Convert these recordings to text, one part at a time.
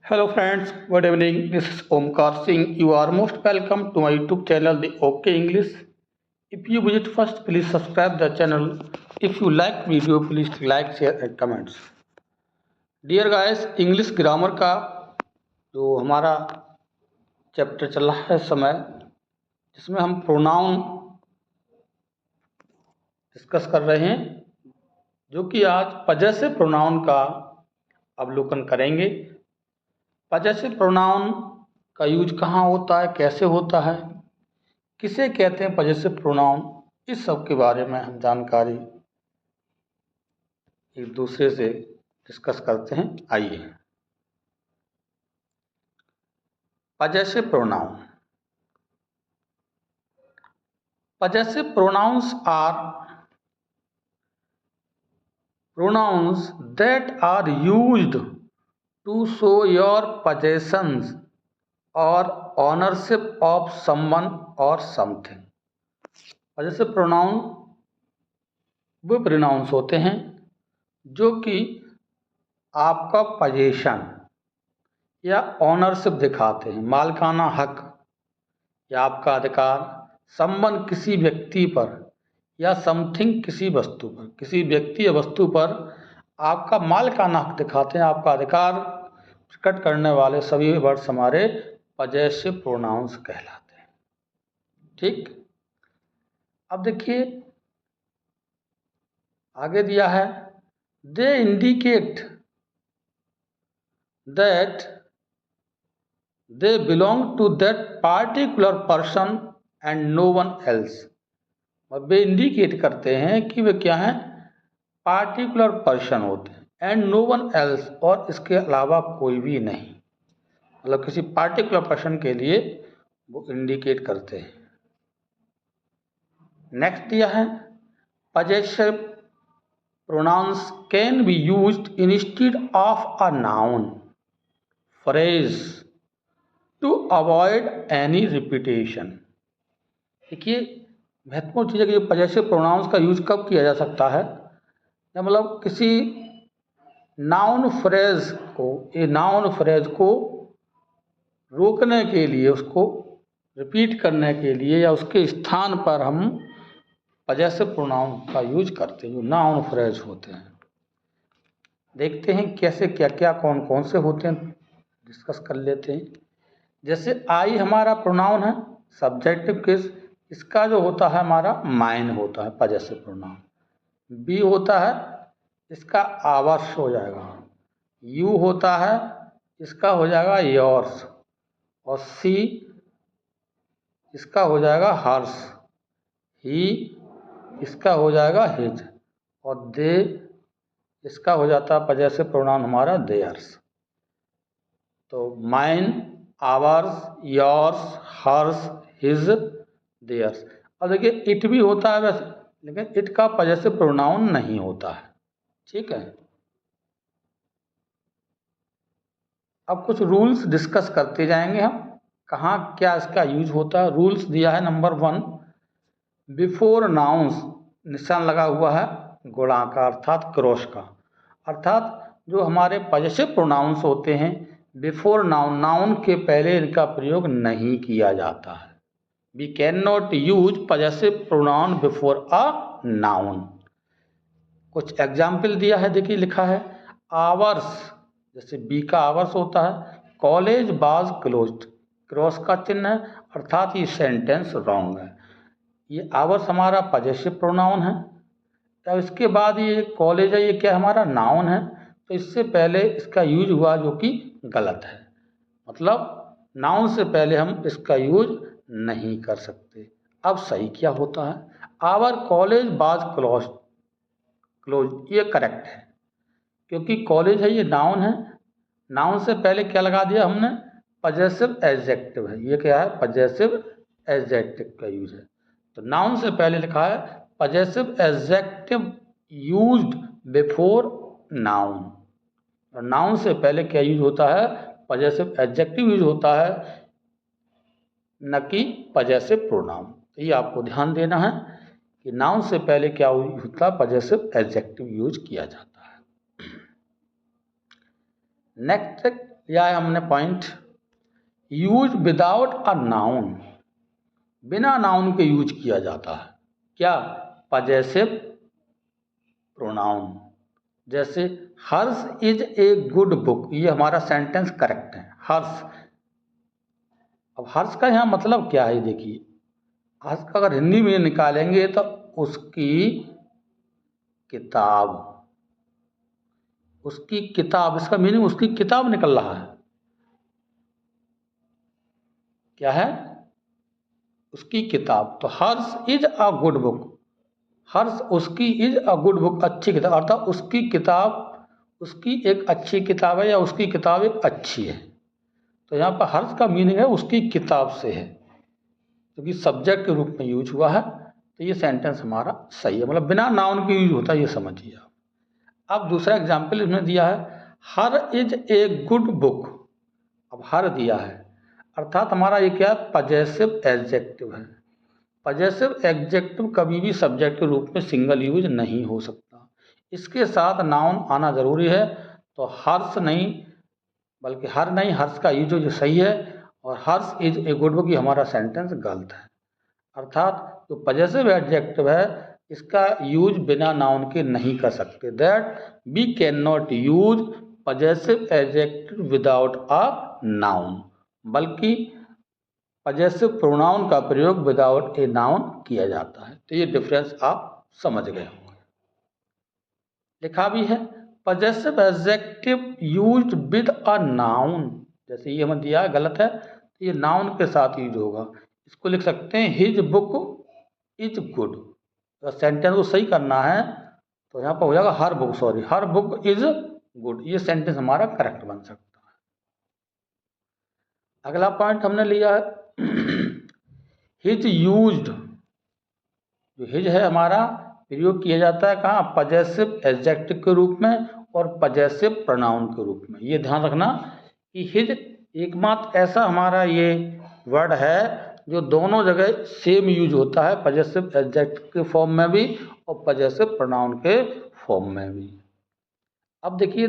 Hello friends, good evening. This is Omkar Singh. You are most welcome to my YouTube channel, The OK English. If you visit first, please subscribe the channel. If you like video, please like, share and comments. Dear guys, English grammar का जो हमारा chapter चल रहा है इस समय, जिसमें हम प्रोनाउन डिस्कस कर रहे हैं, जो कि आज पजेसिव प्रोनाउन का अवलोकन करेंगे। पजेसिव प्रोनाउन का यूज कहाँ होता है, कैसे होता है, किसे कहते हैं पजेसिव प्रोनाउन, इस सब के बारे में हम जानकारी एक दूसरे से डिस्कस करते हैं। आइए, possessive pronoun. Possessive pronouns are pronouns that are used to show your possessions or ownership of someone or something. possessive pronoun वो प्रोनाउंस होते हैं जो कि आपका पोजीशन या ऑनरशिप दिखाते हैं, मालिकाना हक या आपका अधिकार, संबंध किसी व्यक्ति पर या समथिंग किसी वस्तु पर, किसी व्यक्ति या वस्तु पर आपका मालिकाना हक दिखाते हैं, आपका अधिकार प्रकट करने वाले सभी वर्ड्स हमारे पजेसिव प्रोनाउंस कहलाते हैं। ठीक, अब देखिए आगे दिया है, they indicate that they belong to that particular person and no one else. और वे इंडिकेट करते हैं कि वे क्या हैं, पार्टिकुलर पर्सन होते हैं, एंड नो वन एल्स, और इसके अलावा कोई भी नहीं, मतलब किसी पार्टिकुलर पर्सन के लिए वो इंडिकेट करते हैं। नेक्स्ट दिया है, possessive pronouns can be used instead of a noun phrase to avoid any repetition. देखिए महत्वपूर्ण चीज़ है कि जो पजेसिव प्रोनाउंस का यूज कब किया जा सकता है, मतलब किसी नाउन फ्रेज को रोकने के लिए, उसको रिपीट करने के लिए, या उसके स्थान पर हम पजेसिव प्रोनाउन का यूज करते हैं जो नाउन फ्रेज होते हैं। देखते हैं कैसे, क्या क्या कौन कौन से होते हैं, डिस्कस कर लेते हैं। जैसे आई हमारा प्रोनाउन है, सब्जेक्टिव केस, इसका जो होता है हमारा माइन होता है पजेसिव प्रोनाउन। बी होता है, इसका आवर्स हो जाएगा। यू होता है, इसका हो जाएगा योर्स। और सी इसका हो जाएगा हर्स। ही इसका हो जाएगा हिज। और दे इसका हो जाता है पजेसिव प्रोनाउन हमारा देयर्स। तो mine, ours, yours, hers, his, theirs. और देखिए इट भी होता है वैसे, लेकिन इट का पजेसिव प्रोनाउन नहीं होता है। ठीक है, अब कुछ रूल्स डिस्कस करते जाएंगे हम, कहाँ क्या इसका यूज होता है। रूल्स दिया है नंबर 1, बिफोर नाउन्स, निशान लगा हुआ है गुणा का अर्थात क्रॉस का, अर्थात जो हमारे पजेसिव प्रोनाउंस होते हैं बिफोर नाउन, नाउन के पहले इनका प्रयोग नहीं किया जाता है। We can not use possessive pronoun before a noun. कुछ एग्जाम्पल दिया है, देखिए लिखा है आवर्स, जैसे बी का आवर्स होता है, कॉलेज वाज क्लोज्ड, क्रॉस का चिन्ह है, अर्थात ये सेंटेंस रॉन्ग है। ये आवर्स हमारा पजेसिव प्रोनाउन है। तो इसके बाद ये कॉलेज है, ये क्या हमारा नाउन है, तो इससे पहले इसका यूज हुआ जो कि गलत है, मतलब नाउन से पहले हम इसका यूज नहीं कर सकते। अब सही क्या होता है, आवर कॉलेज वाज क्लोज, ये करेक्ट है, क्योंकि कॉलेज है ये नाउन है, नाउन से पहले क्या लगा दिया हमने, पजेसिव एडजेक्टिव है। ये क्या है, पजेसिव एडजेक्टिव का यूज है। तो नाउन से पहले लिखा है possessive adjective used before noun, और नाउन से पहले क्या यूज होता है, पजेसिव एडजेक्टिव यूज होता है, न कि पजेसिव प्रोनाउन। तो ये आपको ध्यान देना है कि नाउन से पहले क्या होता है, पजेसिव एडजेक्टिव यूज किया जाता है। नेक्स्ट लिया है हमने point, use without a noun, बिना नाउन के यूज किया जाता है। क्या? Possessive pronoun. जैसे हर्ष इज ए गुड बुक, ये हमारा सेंटेंस करेक्ट है, हर्ष। अब हर्ष का यहाँ मतलब क्या है देखिए, हर्ष का अगर हिंदी में निकालेंगे तो उसकी किताब, उसकी किताब, इसका मीनिंग उसकी किताब निकल रहा है। क्या है? उसकी किताब। तो हर्ष इज अ गुड बुक, हर्ष उसकी इज अ गुड बुक, अच्छी किताब, अर्थात उसकी किताब, उसकी एक अच्छी किताब है या उसकी किताब एक अच्छी है। तो यहाँ पर हर्ष का मीनिंग है उसकी किताब से है, क्योंकि सब्जेक्ट के रूप में यूज हुआ है। तो ये सेंटेंस हमारा सही है, मतलब बिना नाउन के यूज होता है, ये समझिए आप। अब दूसरा एग्जाम्पल इसमें दिया है, हर इज ए गुड बुक। अब हर दिया है, अर्थात हमारा ये क्या है? पजेसिव एडजेक्टिव है। पजेसिव एडजेक्टिव कभी भी सब्जेक्ट के रूप में सिंगल यूज नहीं हो सकता, इसके साथ नाउन आना जरूरी है। तो हर्ष नहीं, बल्कि हर नहीं, हर्ष का यूज जो सही है, और हर्ष इज ए गुड बुक ये हमारा सेंटेंस गलत है। अर्थात जो पजेसिव एडजेक्टिव है इसका यूज बिना नाउन के नहीं कर सकते, that we can not use possessive adjective without a noun, बल्कि पजेसिव प्रोनाउन का प्रयोग विदाउट ए नाउन किया जाता है। तो ये डिफरेंस आप समझ गए होंगे। लिखा भी है, possessive adjective used with a noun, जैसे ये हमें दिया है गलत है, तो ये नाउन के साथ यूज होगा। इसको लिख सकते हैं हिज बुक इज गुड। अगर सेंटेंस को सही करना है तो यहाँ पर हो जाएगा हर बुक इज गुड, ये सेंटेंस हमारा करेक्ट बन सकता है। अगला पॉइंट हमने लिया है हिज यूज्ड, जो हिज है हमारा प्रयोग किया जाता है कहाँ? पजेसिव एडजेक्टिव के रूप में और पजेसिव प्रोनाउन के रूप में। ये ध्यान रखना कि हिज एकमात्र ऐसा हमारा ये वर्ड है जो दोनों जगह सेम यूज होता है, पजेसिव एडजेक्टिव के फॉर्म में भी और पजेसिव प्रोनाउन के फॉर्म में भी। अब देखिए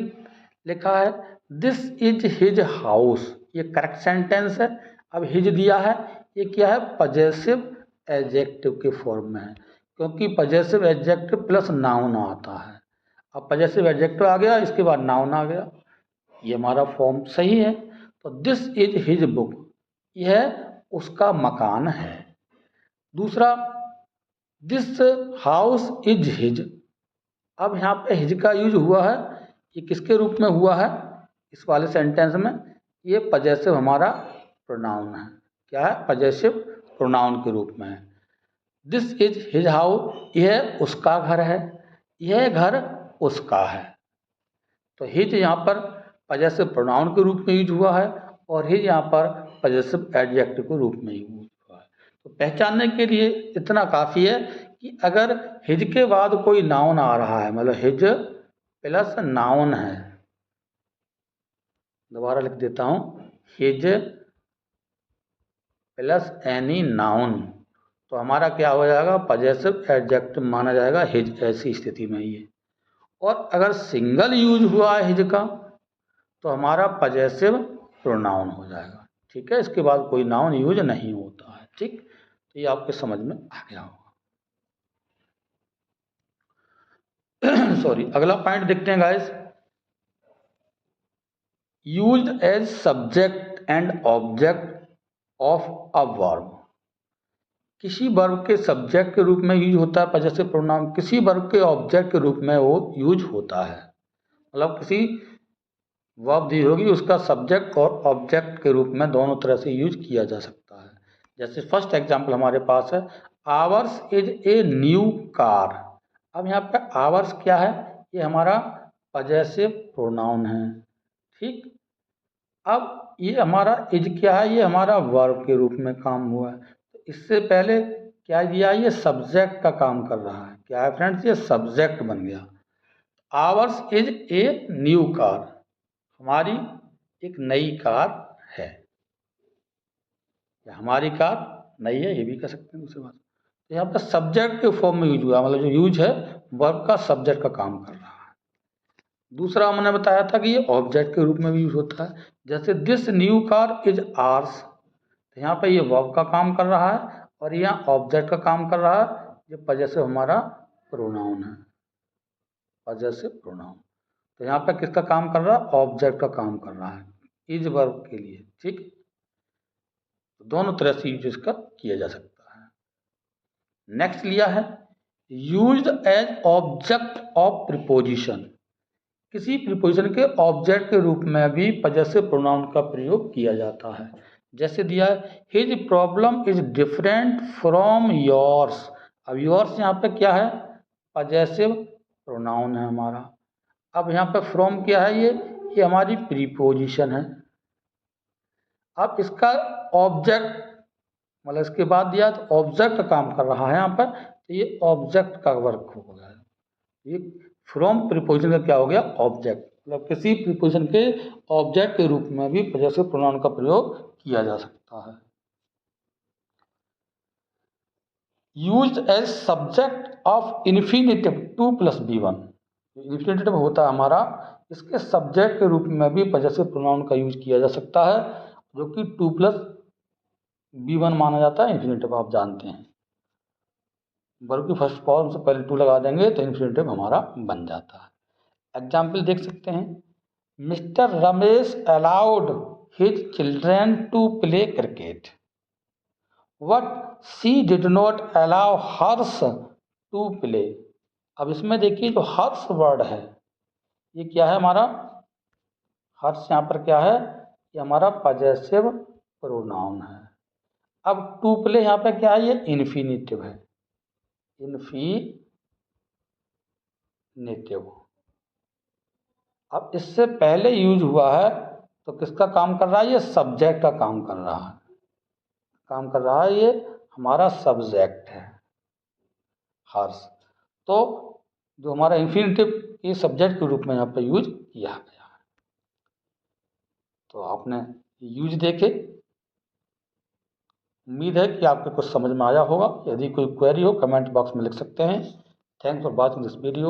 लिखा है दिस इज हिज हाउस, ये करेक्ट सेंटेंस है। अब हिज दिया है, ये क्या है? पजेसिव एडजेक्टिव के फॉर्म में है, क्योंकि पजेसिव एडजेक्टिव प्लस नाउन आता है। अब पजेसिव एडजेक्टिव आ गया, इसके बाद नाउन आ गया, ये हमारा फॉर्म सही है। तो दिस इज हिज बुक, यह उसका मकान है। दूसरा, दिस हाउस इज हिज, अब यहाँ पे हिज का यूज हुआ है, ये किसके रूप में हुआ है? इस वाले सेंटेंस में ये पजेसिव हमारा प्रोनाउन है। क्या है? पजेसिव प्रोनाउन के रूप में है। दिस इज हिज हाउस, यह उसका घर है, यह घर उसका है। तो हिज यहाँ पर पजेसिव प्रोनाउन के रूप में यूज हुआ है और हिज यहाँ पर पजेसिव एडजेक्टिव के रूप में यूज हुआ है। तो पहचानने के लिए इतना काफ़ी है कि अगर हिज के बाद कोई नाउन आ रहा है, मतलब हिज प्लस नाउन है, दोबारा लिख देता हूँ, हिज प्लस एनी नाउन, तो हमारा क्या हो जाएगा? पजेसिव एडजेक्टिव माना जाएगा हिज, ऐसी स्थिति में ये। और अगर सिंगल यूज हुआ है हिज का तो हमारा पजेसिव प्रोनाउन हो जाएगा। ठीक है, इसके बाद कोई नाउन यूज नहीं होता है। ठीक, तो ये आपके समझ में आ गया होगा। सॉरी, अगला पॉइंट देखते हैं guys, used as subject and object of a verb. किसी वर्ब के सब्जेक्ट के रूप में यूज होता है पजेसिव प्रोनाउन, किसी वर्ब के ऑब्जेक्ट के रूप में वो यूज होता है। मतलब किसी वर्ब दी होगी, उसका सब्जेक्ट और ऑब्जेक्ट के रूप में दोनों तरह से यूज किया जा सकता है। जैसे फर्स्ट एग्जांपल हमारे पास है, hours is a new car. अब यहाँ पे आवर्स क्या है? ये हमारा पजेसिव प्रोनाउन है। ठीक, अब ये हमारा इज क्या है? ये हमारा वर्ब के रूप में काम हुआ है। तो इससे पहले क्या दिया? ये सब्जेक्ट का काम कर रहा है। क्या है फ्रेंड्स? ये सब्जेक्ट बन गया। Hours is a new car, हमारी एक नई कार है, या हमारी कार नई है, ये भी कह सकते हैं दूसरी बात। तो यहाँ पर सब्जेक्ट के फॉर्म में यूज हुआ, मतलब जो यूज है वर्ब का सब्जेक्ट का काम कर रहा है। दूसरा मैंने बताया था कि ये ऑब्जेक्ट के रूप में भी यूज होता है, जैसे this new car is hours, तो यहाँ पे ये वर्ब का काम कर रहा है और यहाँ ऑब्जेक्ट का काम कर रहा है। ये पजेसिव हमारा प्रोनाउन है, पजेसिव प्रोनाउन। तो यहाँ पे किसका काम कर रहा है? ऑब्जेक्ट का काम कर रहा है इज वर्ब के लिए। ठीक, तो दोनों तरह से यूज इसका किया जा सकता है। नेक्स्ट लिया है used as object of preposition, किसी प्रीपोजिशन के ऑब्जेक्ट के रूप में भी पजेसिव प्रोनाउन का प्रयोग किया जाता है। जैसे दिया है his problem is different from yours. अब योर्स यहाँ पे क्या है? पजेसिव प्रोनाउन है हमारा। अब यहाँ पे फ्रॉम क्या है? ये हमारी प्रीपोजिशन है। अब इसका ऑब्जेक्ट मतलब इसके बाद दिया तो ऑब्जेक्ट काम कर रहा है यहाँ पर, तो ये ऑब्जेक्ट का वर्क हो गया। ये फ्रॉम प्रीपोजिशन का क्या हो गया? ऑब्जेक्ट। मतलब किसी प्रीपोजिशन के ऑब्जेक्ट के रूप में भी पजेसिव प्रोनाउन का प्रयोग किया जा सकता है। Used as subject of infinitive 2 + B1, infinitive होता है हमारा, इसके सब्जेक्ट के रूप में भी पजेसिव प्रोनाउन का यूज किया जा सकता है, जो कि 2 + B1 माना जाता है। इन्फिनिटिव आप जानते हैं, बल्कि फर्स्ट फॉर्म से पहले 2 लगा देंगे तो इन्फिनिटिव हमारा बन जाता है। एग्जाम्पल देख सकते हैं, mister Ramesh allowed his children to play cricket, but she did not allow hers to play. अब इसमें देखिए जो हर्स वर्ड है ये क्या है हमारा? हर्स यहाँ पर क्या है? ये हमारा पजेसिव प्रोनाउन है। अब टू प्ले यहाँ पे क्या है? ये इन्फिनिटिव है, इन्फिनिटिव। अब इससे पहले यूज हुआ है तो किसका काम कर रहा है? ये सब्जेक्ट का काम कर रहा है, ये हमारा सब्जेक्ट है हर्ष। तो जो हमारा इन्फिनिटिव ये सब्जेक्ट के रूप में यहाँ पे यूज किया गया है। तो आपने यूज देखे, उम्मीद है कि आपको कुछ समझ में आया होगा। यदि कोई क्वेरी हो कमेंट बॉक्स में लिख सकते हैं। Thanks for watching this video.